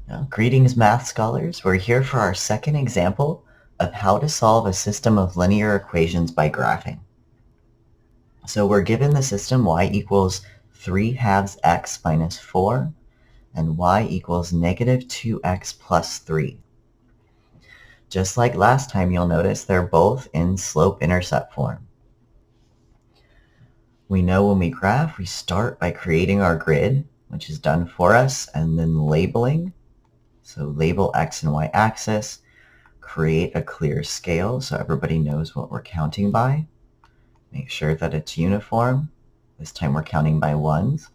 Now, greetings, math scholars. We're here for our second example of how to solve a system of linear equations by graphing. So we're given the system y equals 3/2 x minus 4 and y equals negative 2x plus 3. Just like last time, you'll notice they're both in slope-intercept form. We know when we graph, we start by creating our grid, which is done for us, and then labeling. So label x and y axis, create a clear scale so everybody knows what we're counting by. Make sure that it's uniform. This time we're counting by ones.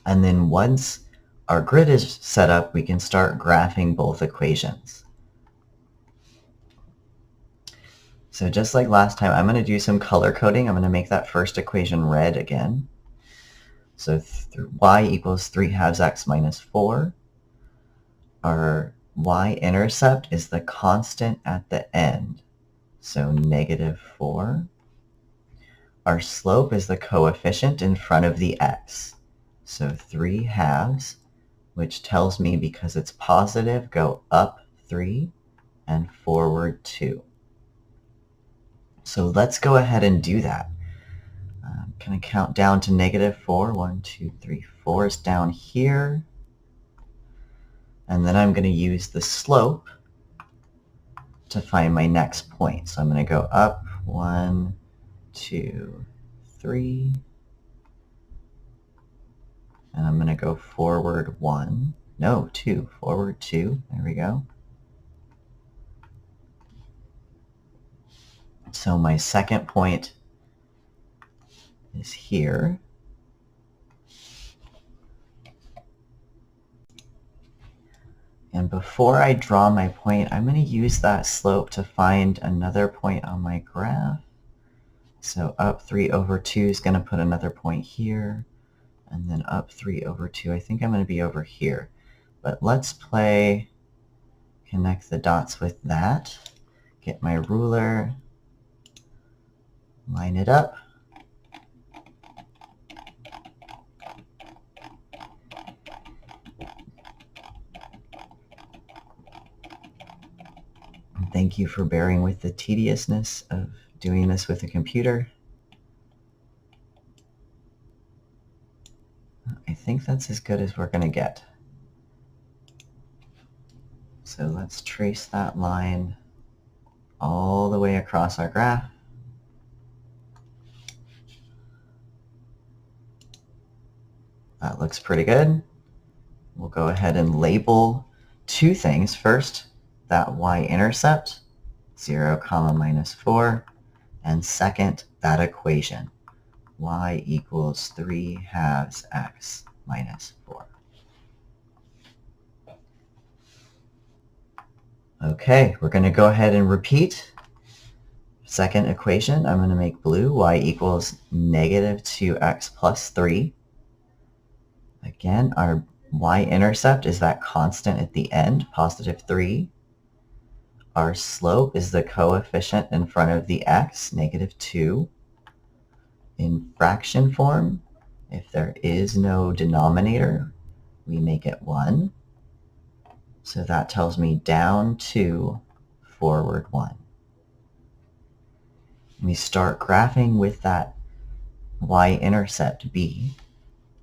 And then once our grid is set up, we can start graphing both equations. So just like last time, I'm going to do some color coding. I'm going to make that first equation red again. So y equals 3/2 x minus 4. Our y-intercept is the constant at the end, so negative 4. Our slope is the coefficient in front of the x, so 3/2, which tells me because it's positive, go up 3 and forward 2. So let's go ahead and do that. I'm going to count down to negative 4. 1, 2, 3, 4 is down here. And then I'm going to use the slope to find my next point. So I'm going to go up 1, 2, 3. And I'm going to go forward 1. No, 2. Forward 2. There we go. So my second point is here. And before I draw my point, I'm going to use that slope to find another point on my graph. So up 3 over 2 is going to put another point here. And then up 3 over 2, I think I'm going to be over here. But let's connect the dots with that. Get my ruler, line it up. Thank you for bearing with the tediousness of doing this with a computer. I think that's as good as we're going to get. So let's trace that line all the way across our graph. That looks pretty good. We'll go ahead and label two things. First, that y-intercept, 0, comma, minus 4. And second, that equation, y equals 3/2 x minus 4. Okay, we're going to go ahead and repeat. Second equation, I'm going to make blue, y equals negative 2x plus 3. Again, our y-intercept is that constant at the end, positive 3. Our slope is the coefficient in front of the x, negative 2. In fraction form, if there is no denominator, we make it 1. So that tells me down 2, forward 1. We start graphing with that y-intercept b.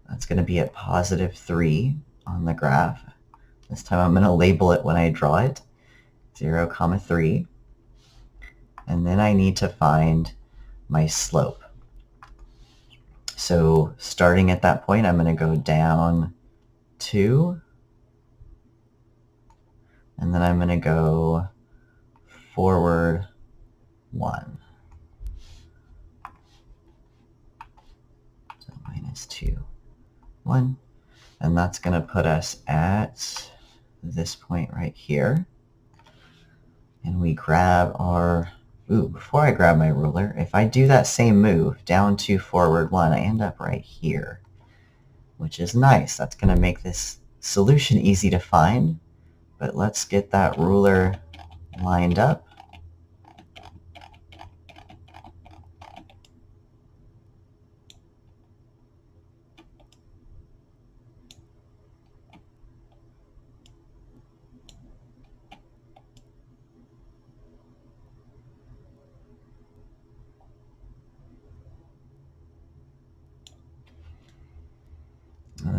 That's going to be at positive 3 on the graph. This time I'm going to label it when I draw it, 0, comma 3. And then I need to find my slope. So starting at that point, I'm going to go down 2. And then I'm going to go forward 1. So minus 2, 1. And that's going to put us at this point right here. And we grab our, before I grab my ruler, if I do that same move, down 2, forward 1, I end up right here, which is nice. That's going to make this solution easy to find. But let's get that ruler lined up.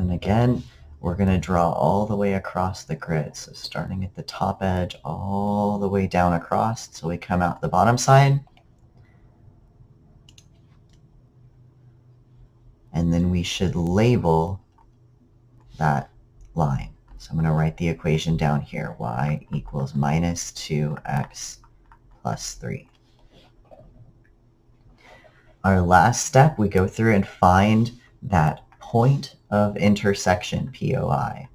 And again, we're going to draw all the way across the grid. So starting at the top edge all the way down across so we come out the bottom side. And then we should label that line. So I'm going to write the equation down here, y equals minus 2x plus 3. Our last step, we go through and find that point of intersection, POI,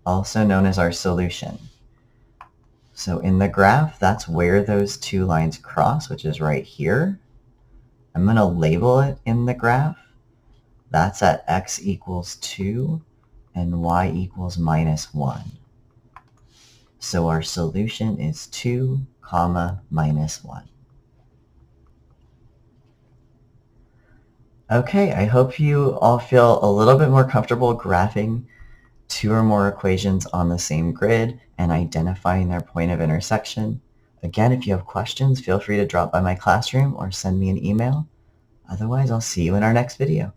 also known as our solution. So in the graph, that's where those two lines cross, which is right here. I'm going to label it in the graph. That's at x equals 2 and y equals minus 1. So our solution is 2, minus 1. Okay, I hope you all feel a little bit more comfortable graphing two or more equations on the same grid and identifying their point of intersection. Again, if you have questions, feel free to drop by my classroom or send me an email. Otherwise, I'll see you in our next video.